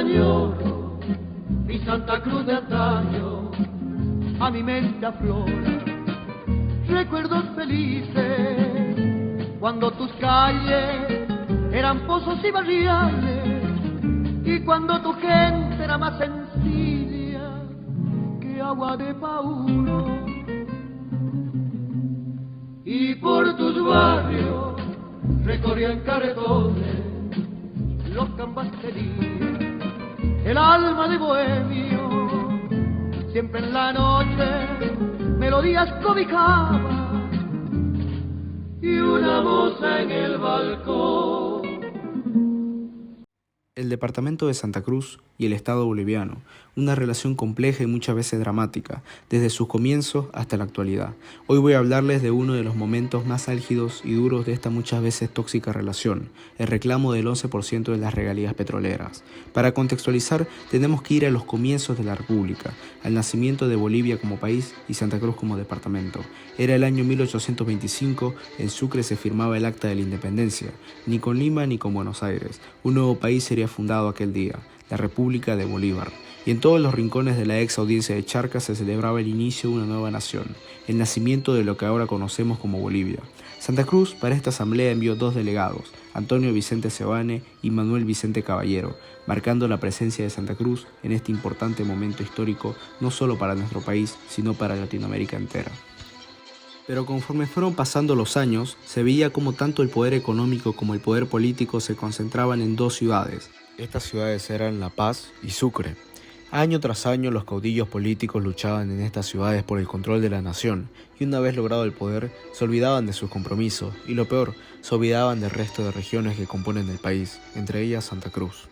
añoro mi Santa Cruz de antaño, a mi mente aflora recuerdos felices, cuando tus calles eran pozos y barriales, y cuando tu gente era más sencilla que agua de paulo. Y por tus barrios recorrían carretones los cambasterías, el alma de bohemio, siempre en la noche melodías cobijaban y una moza en el balcón. El departamento de Santa Cruz y el Estado boliviano, una relación compleja y muchas veces dramática, desde sus comienzos hasta la actualidad. Hoy voy a hablarles de uno de los momentos más álgidos y duros de esta muchas veces tóxica relación, el reclamo del 11% de las regalías petroleras. Para contextualizar, tenemos que ir a los comienzos de la República, al nacimiento de Bolivia como país y Santa Cruz como departamento. Era el año 1825, en Sucre se firmaba el Acta de la Independencia, ni con Lima ni con Buenos Aires. Un nuevo país sería fundado aquel día, la República de Bolívar, y en todos los rincones de la ex audiencia de Charcas se celebraba el inicio de una nueva nación, el nacimiento de lo que ahora conocemos como Bolivia. Santa Cruz para esta asamblea envió 2 delegados, Antonio Vicente Sebane y Manuel Vicente Caballero, marcando la presencia de Santa Cruz en este importante momento histórico no solo para nuestro país, sino para Latinoamérica entera. Pero conforme fueron pasando los años, se veía como tanto el poder económico como el poder político se concentraban en 2 ciudades. Estas ciudades eran La Paz y Sucre. Año tras año los caudillos políticos luchaban en estas ciudades por el control de la nación, y una vez logrado el poder, se olvidaban de sus compromisos, y lo peor, se olvidaban del resto de regiones que componen el país, entre ellas Santa Cruz.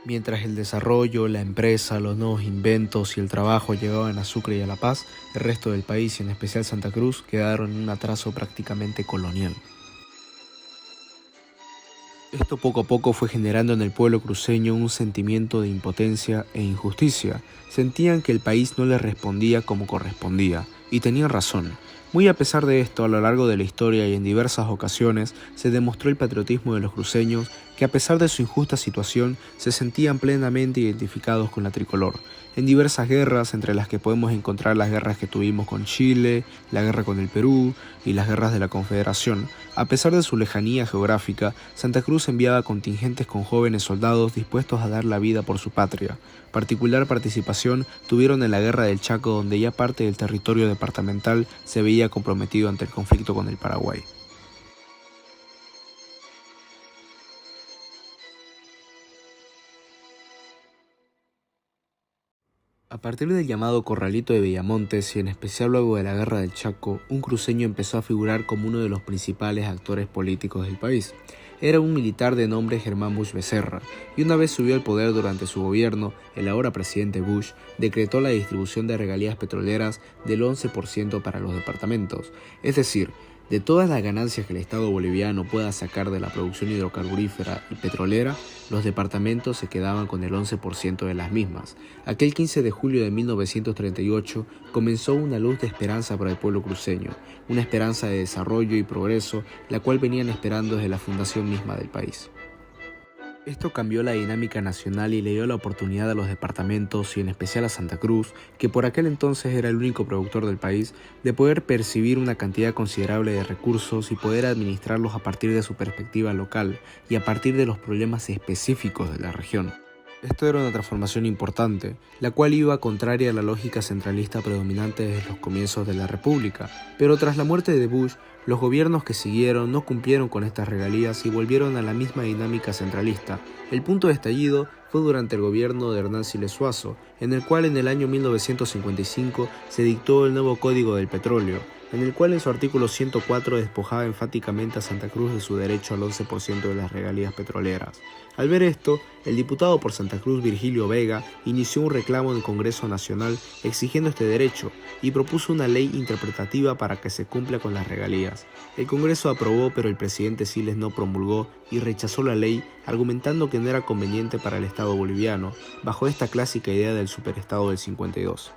Mientras el desarrollo, la empresa, los nuevos inventos y el trabajo llegaban a Sucre y a La Paz, el resto del país y en especial Santa Cruz quedaron en un atraso prácticamente colonial. Esto poco a poco fue generando en el pueblo cruceño un sentimiento de impotencia e injusticia. Sentían que el país no les respondía como correspondía, y tenían razón. Muy a pesar de esto, a lo largo de la historia y en diversas ocasiones, se demostró el patriotismo de los cruceños que a pesar de su injusta situación, se sentían plenamente identificados con la tricolor. En diversas guerras, entre las que podemos encontrar las guerras que tuvimos con Chile, la guerra con el Perú y las guerras de la Confederación, a pesar de su lejanía geográfica, Santa Cruz enviaba contingentes con jóvenes soldados dispuestos a dar la vida por su patria. Particular participación tuvieron en la Guerra del Chaco, donde ya parte del territorio departamental se veía comprometido ante el conflicto con el Paraguay. A partir del llamado Corralito de Villamontes y en especial luego de la Guerra del Chaco, un cruceño empezó a figurar como uno de los principales actores políticos del país. Era un militar de nombre Germán Busch Becerra, y una vez subió al poder durante su gobierno, el ahora presidente Bush decretó la distribución de regalías petroleras del 11% para los departamentos, es decir, de todas las ganancias que el Estado boliviano pueda sacar de la producción hidrocarburífera y petrolera, los departamentos se quedaban con el 11% de las mismas. Aquel 15 de julio de 1938 comenzó una luz de esperanza para el pueblo cruceño, una esperanza de desarrollo y progreso, la cual venían esperando desde la fundación misma del país. Esto cambió la dinámica nacional y le dio la oportunidad a los departamentos y en especial a Santa Cruz, que por aquel entonces era el único productor del país, de poder percibir una cantidad considerable de recursos y poder administrarlos a partir de su perspectiva local y a partir de los problemas específicos de la región. Esto era una transformación importante, la cual iba contraria a la lógica centralista predominante desde los comienzos de la República, pero tras la muerte de Bush, los gobiernos que siguieron no cumplieron con estas regalías y volvieron a la misma dinámica centralista. El punto de estallido fue durante el gobierno de Hernán Siles Suazo, en el cual en el año 1955 se dictó el nuevo Código del Petróleo, en el cual en su artículo 104 despojaba enfáticamente a Santa Cruz de su derecho al 11% de las regalías petroleras. Al ver esto, el diputado por Santa Cruz Virgilio Vega inició un reclamo en el Congreso Nacional exigiendo este derecho y propuso una ley interpretativa para que se cumpla con las regalías. El Congreso aprobó, pero el presidente Siles no promulgó y rechazó la ley, argumentando que no era conveniente para el Estado boliviano, bajo esta clásica idea del superestado del 52.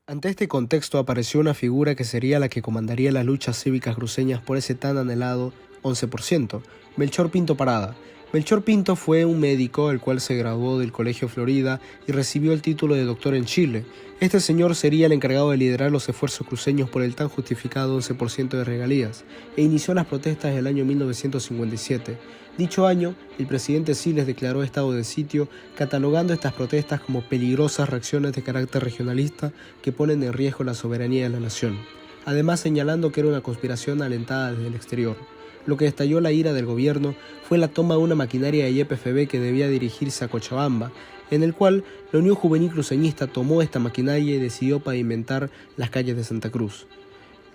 Ante este contexto apareció una figura que sería la que comandaría las luchas cívicas cruceñas por ese tan anhelado 11%, Melchor Pinto Parada, Melchor Pinto fue un médico el cual se graduó del Colegio Florida y recibió el título de doctor en Chile. Este señor sería el encargado de liderar los esfuerzos cruceños por el tan justificado 11% de regalías e inició las protestas del año 1957. Dicho año, el presidente Siles declaró estado de sitio, catalogando estas protestas como peligrosas reacciones de carácter regionalista que ponen en riesgo la soberanía de la nación, además señalando que era una conspiración alentada desde el exterior. Lo que estalló la ira del gobierno fue la toma de una maquinaria de YPFB que debía dirigirse a Cochabamba, en el cual la Unión Juvenil Cruceñista tomó esta maquinaria y decidió pavimentar las calles de Santa Cruz,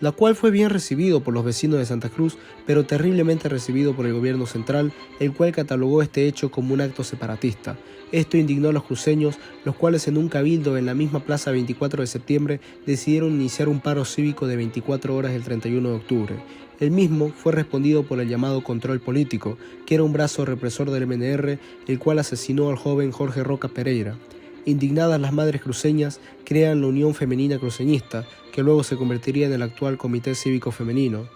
la cual fue bien recibido por los vecinos de Santa Cruz, pero terriblemente recibido por el gobierno central, el cual catalogó este hecho como un acto separatista. Esto indignó a los cruceños, los cuales en un cabildo en la misma plaza 24 de septiembre decidieron iniciar un paro cívico de 24 horas el 31 de octubre. El mismo fue respondido por el llamado control político, que era un brazo represor del MNR, el cual asesinó al joven Jorge Roca Pereira. Indignadas las madres cruceñas crean la Unión Femenina Cruceñista, que luego se convertiría en el actual Comité Cívico Femenino.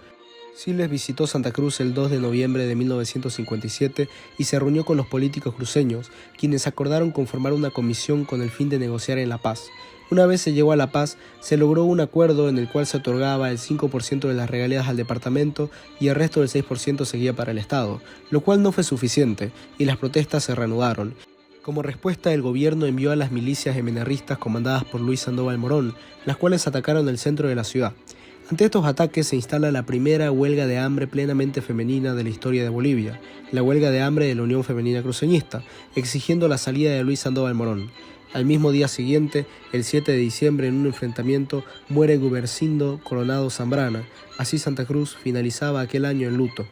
Siles visitó Santa Cruz el 2 de noviembre de 1957 y se reunió con los políticos cruceños, quienes acordaron conformar una comisión con el fin de negociar en La Paz. Una vez se llegó a La Paz, se logró un acuerdo en el cual se otorgaba el 5% de las regalías al departamento y el resto del 6% seguía para el Estado, lo cual no fue suficiente y las protestas se reanudaron. Como respuesta, el gobierno envió a las milicias MNRistas comandadas por Luis Sandoval Morón, las cuales atacaron el centro de la ciudad. Ante estos ataques se instala la primera huelga de hambre plenamente femenina de la historia de Bolivia, la huelga de hambre de la Unión Femenina Cruceñista, exigiendo la salida de Luis Sandoval Morón. Al mismo día siguiente, el 7 de diciembre, en un enfrentamiento, muere Gumersindo Coronado Zambrana. Así Santa Cruz finalizaba aquel año en luto.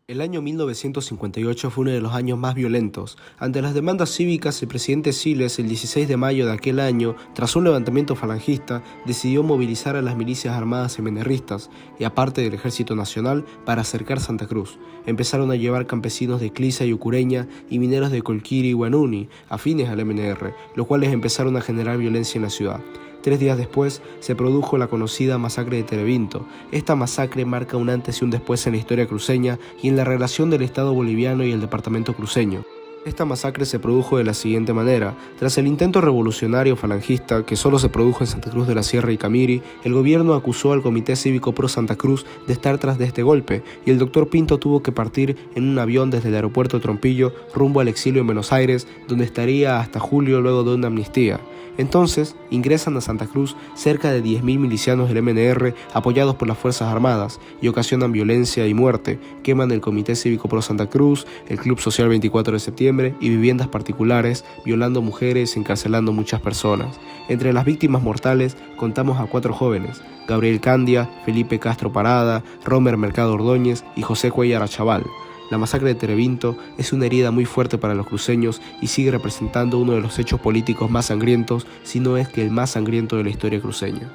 El año 1958 fue uno de los años más violentos. Ante las demandas cívicas, el presidente Siles, el 16 de mayo de aquel año, tras un levantamiento falangista, decidió movilizar a las milicias armadas MNRistas y aparte del Ejército Nacional para acercar Santa Cruz. Empezaron a llevar campesinos de Clisa y Ucureña y mineros de Colquiri y Huanuni, afines al MNR, los cuales empezaron a generar violencia en la ciudad. 3 días después se produjo la conocida masacre de Terevinto. Esta masacre marca un antes y un después en la historia cruceña y en la relación del Estado boliviano y el departamento cruceño. Esta masacre se produjo de la siguiente manera. Tras el intento revolucionario falangista, que solo se produjo en Santa Cruz de la Sierra y Camiri, el gobierno acusó al Comité Cívico Pro Santa Cruz de estar tras de este golpe, y el doctor Pinto tuvo que partir en un avión desde el aeropuerto de Trompillo rumbo al exilio en Buenos Aires, donde estaría hasta julio luego de una amnistía. Entonces, ingresan a Santa Cruz cerca de 10.000 milicianos del MNR apoyados por las Fuerzas Armadas y ocasionan violencia y muerte, queman el Comité Cívico Pro Santa Cruz, el Club Social 24 de septiembre y viviendas particulares, violando mujeres y encarcelando muchas personas. Entre las víctimas mortales contamos a 4 jóvenes, Gabriel Candia, Felipe Castro Parada, Romer Mercado Ordóñez y José Cuellar Achaval. La masacre de Terevinto es una herida muy fuerte para los cruceños y sigue representando uno de los hechos políticos más sangrientos, si no es que el más sangriento de la historia cruceña.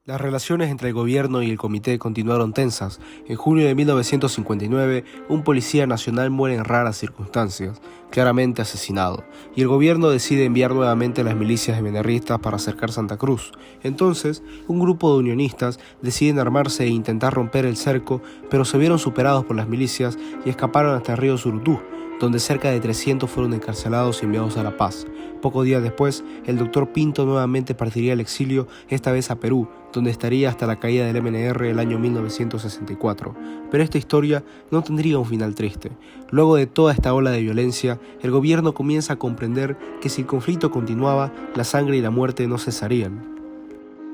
Las relaciones entre el gobierno y el comité continuaron tensas. En junio de 1959, un policía nacional muere en raras circunstancias, claramente asesinado, y el gobierno decide enviar nuevamente a las milicias MNRistas para acercar Santa Cruz. Entonces, un grupo de unionistas deciden armarse e intentar romper el cerco, pero se vieron superados por las milicias y escaparon hasta el río Surutú, donde cerca de 300 fueron encarcelados y enviados a La Paz. Pocos días después, el doctor Pinto nuevamente partiría al exilio, esta vez a Perú, donde estaría hasta la caída del MNR el año 1964. Pero esta historia no tendría un final triste. Luego de toda esta ola de violencia, el gobierno comienza a comprender que si el conflicto continuaba, la sangre y la muerte no cesarían.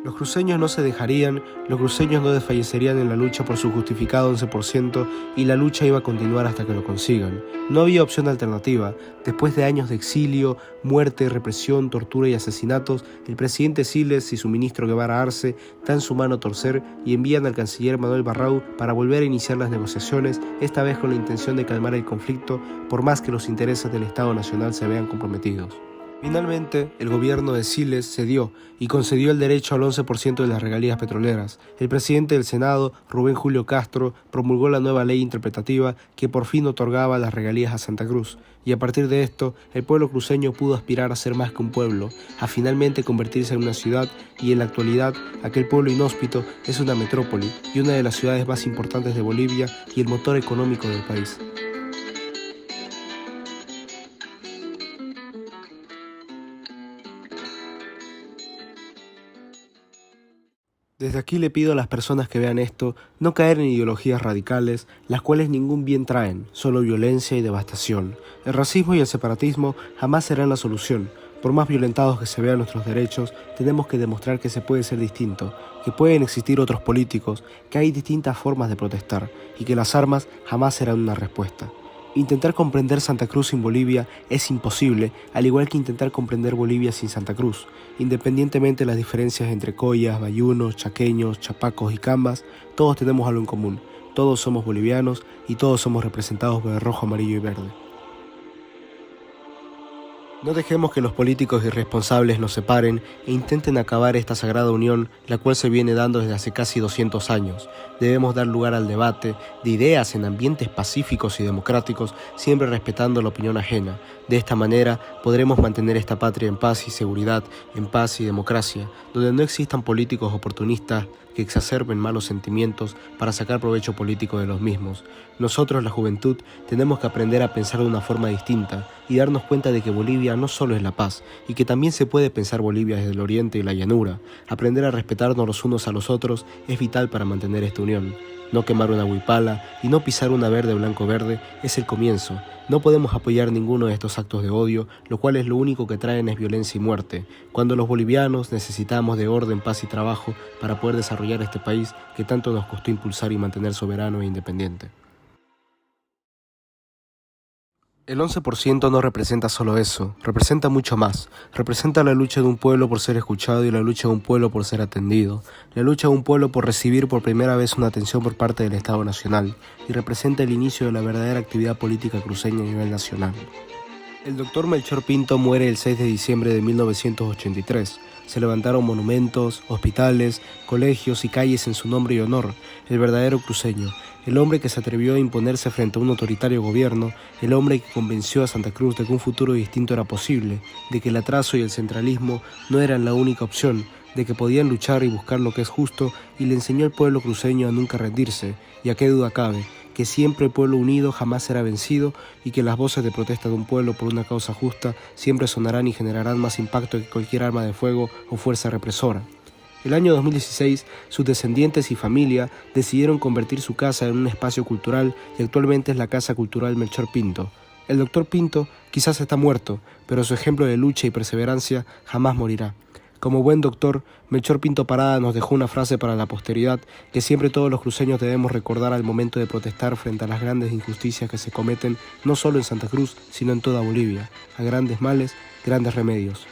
Los cruceños no se dejarían, los cruceños no desfallecerían en la lucha por su justificado 11% y la lucha iba a continuar hasta que lo consigan. No había opción alternativa. Después de años de exilio, muerte, represión, tortura y asesinatos, el presidente Siles y su ministro Guevara Arce dan su mano a torcer y envían al canciller Manuel Barrau para volver a iniciar las negociaciones, esta vez con la intención de calmar el conflicto, por más que los intereses del Estado Nacional se vean comprometidos. Finalmente, el gobierno de Siles cedió y concedió el derecho al 11% de las regalías petroleras. El presidente del Senado, Rubén Julio Castro, promulgó la nueva ley interpretativa que por fin otorgaba las regalías a Santa Cruz. Y a partir de esto, el pueblo cruceño pudo aspirar a ser más que un pueblo, a finalmente convertirse en una ciudad, y en la actualidad, aquel pueblo inhóspito es una metrópoli y una de las ciudades más importantes de Bolivia y el motor económico del país. Desde aquí le pido a las personas que vean esto no caer en ideologías radicales, las cuales ningún bien traen, solo violencia y devastación. El racismo y el separatismo jamás serán la solución. Por más violentados que se vean nuestros derechos, tenemos que demostrar que se puede ser distinto, que pueden existir otros políticos, que hay distintas formas de protestar y que las armas jamás serán una respuesta. Intentar comprender Santa Cruz sin Bolivia es imposible, al igual que intentar comprender Bolivia sin Santa Cruz. Independientemente de las diferencias entre collas, bayunos, chaqueños, chapacos y cambas, todos tenemos algo en común. Todos somos bolivianos y todos somos representados por el rojo, amarillo y verde. No dejemos que los políticos irresponsables nos separen e intenten acabar esta sagrada unión, la cual se viene dando desde hace casi 200 años. Debemos dar lugar al debate de ideas en ambientes pacíficos y democráticos, siempre respetando la opinión ajena. De esta manera podremos mantener esta patria en paz y seguridad, en paz y democracia, donde no existan políticos oportunistas que exacerben malos sentimientos para sacar provecho político de los mismos. Nosotros, la juventud, tenemos que aprender a pensar de una forma distinta y darnos cuenta de que Bolivia no solo es la paz, y que también se puede pensar Bolivia desde el oriente y la llanura. Aprender a respetarnos los unos a los otros es vital para mantener esta unión. No quemar una huipala y no pisar una verde blanco verde es el comienzo. No podemos apoyar ninguno de estos actos de odio, lo cual es lo único que traen es violencia y muerte, cuando los bolivianos necesitamos de orden, paz y trabajo para poder desarrollar este país que tanto nos costó impulsar y mantener soberano e independiente. El 11% no representa solo eso, representa mucho más. Representa la lucha de un pueblo por ser escuchado y la lucha de un pueblo por ser atendido. La lucha de un pueblo por recibir por primera vez una atención por parte del Estado Nacional. Y representa el inicio de la verdadera actividad política cruceña a nivel nacional. El doctor Melchor Pinto muere el 6 de diciembre de 1983. Se levantaron monumentos, hospitales, colegios y calles en su nombre y honor. El verdadero cruceño. El hombre que se atrevió a imponerse frente a un autoritario gobierno, el hombre que convenció a Santa Cruz de que un futuro distinto era posible, de que el atraso y el centralismo no eran la única opción, de que podían luchar y buscar lo que es justo, y le enseñó al pueblo cruceño a nunca rendirse, y a qué duda cabe, que siempre el pueblo unido jamás será vencido y que las voces de protesta de un pueblo por una causa justa siempre sonarán y generarán más impacto que cualquier arma de fuego o fuerza represora. El año 2016, sus descendientes y familia decidieron convertir su casa en un espacio cultural y actualmente es la Casa Cultural Melchor Pinto. El doctor Pinto quizás está muerto, pero su ejemplo de lucha y perseverancia jamás morirá. Como buen doctor, Melchor Pinto Parada nos dejó una frase para la posteridad que siempre todos los cruceños debemos recordar al momento de protestar frente a las grandes injusticias que se cometen no solo en Santa Cruz, sino en toda Bolivia. A grandes males, grandes remedios.